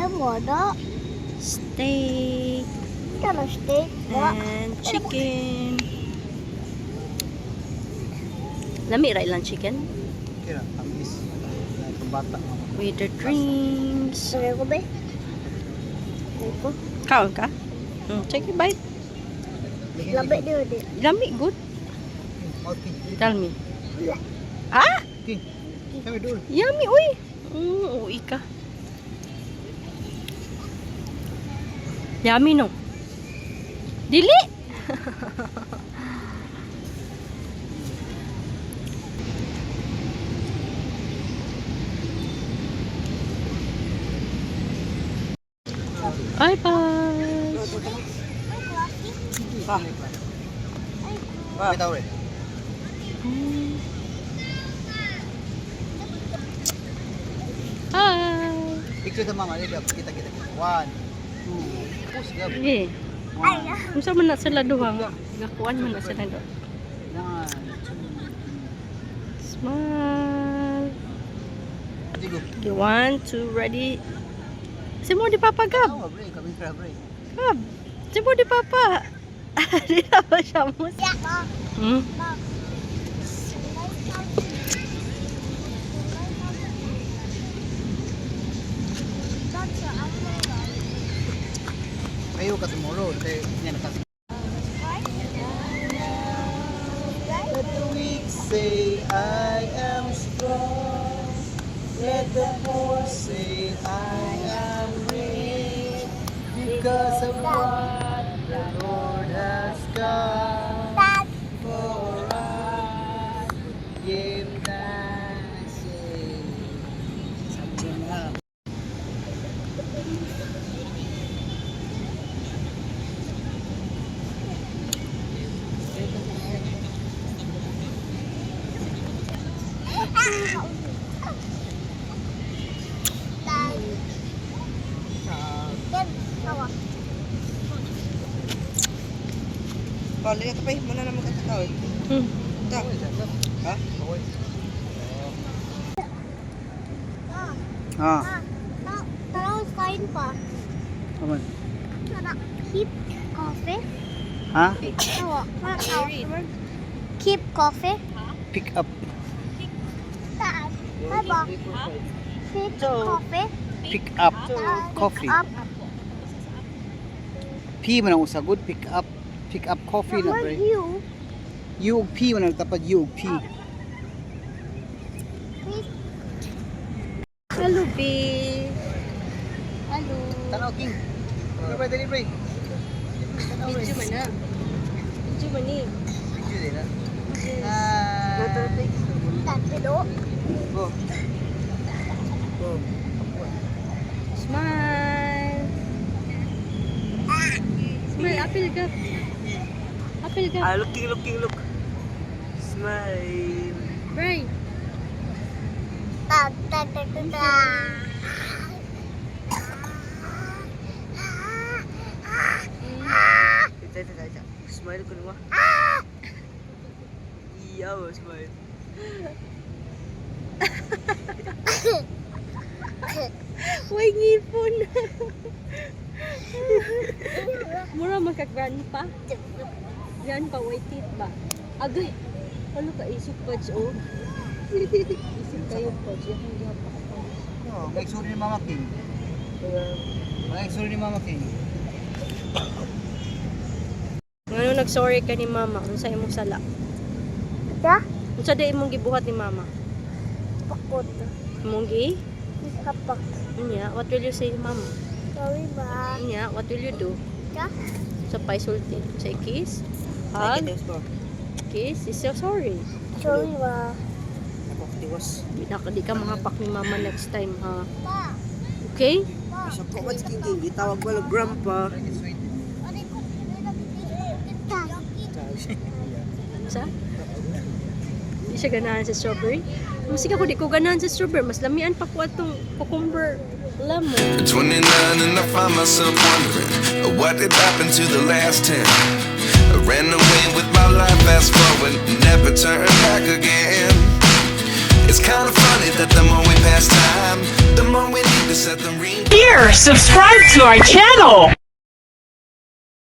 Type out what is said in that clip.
Amo na. Steak. Kano steak? And chicken. Lami ra ilang chicken. Kira, tamis. Bata. With the drinks. Sorry ko ba? Ko. Kaon ka? Take a bite. Labi dia di. Lami, good. Okay. Tell me. Wala. Ah! Okay. Kami dulu. Yummy, uy! Uy ka. Yummy, no? Dili! Bye bye! Kami tahu rin. Hi! Picture sa mama, kita. 1, 2. Push gab. Eh, kung saan man na sila duha nga. Gakuan man na sila duha. 1, Smile! 2. You want to ready? Si mo di papa gab. Oh, break. Kami kira break. Gab. Si mo di papa. Di na ba siya mo? Hmm? Kayo ka tomorrow. Yan ka. Let the weak say I am strong. Let the poor say I am rich. Because of what the Lord has done for us. Give thanks. Sabi nga. Lihat apa muna naman katakawin. Ta. Ha? Ah. Terus kain pa. Aman. Keep coffee. Ha? Keep coffee. Pick up. Apa? Keep coffee. Pick up. Coffee. Up. P man ang usagod. Pick up. Pick up coffee na pre. You. U P man ang tapat U P. Hello, B. Hello. Tanaw king. Dali pre. Video man na. Video man ni. Video din na. Tatlo. Go. Go. Smile. Smile, apil ka. Apil ka. Look. Smile. Bray. Ta. Smile ko naman. Iya, smile. Uy, ngipon. Mura magka-grandpa. Grandpa, white teeth ba? Agay. Ano ka, isip pads, oh. Isip kayo pads. Yung hindi ako. Oh, mag-sorry ni Mama King. Mag-sorry ni Mama King. Ano nag-sorry ka ni mama? Ano sa imong sala? Ta. Ano sa day imong gibuhat ni mama? Pakot. Imong gi? Kapak. Nya, what will you say mama? Sorry ba? Nya, what will you do? Ta. Sa paisulti. Say kiss? Hug? Kiss? Is so sorry. Sorry ba? Ako tiwas. Di ka makapak ni mama next time, ha? Okay? Sa kuwan sa king gitawag wala grandpa. Sa? Di siya ganahan sa strawberry? Musika ko, di ko ganahan sa strawberry. Mas lamian pa ko atong cucumber lemon. 29 and I find myself wondering what did happen to the last 10. I ran away with my life, fast forward, never turn back again. It's kind of funny that the more we pass time, the more we need to to set the ring. Here, subscribe to our channel.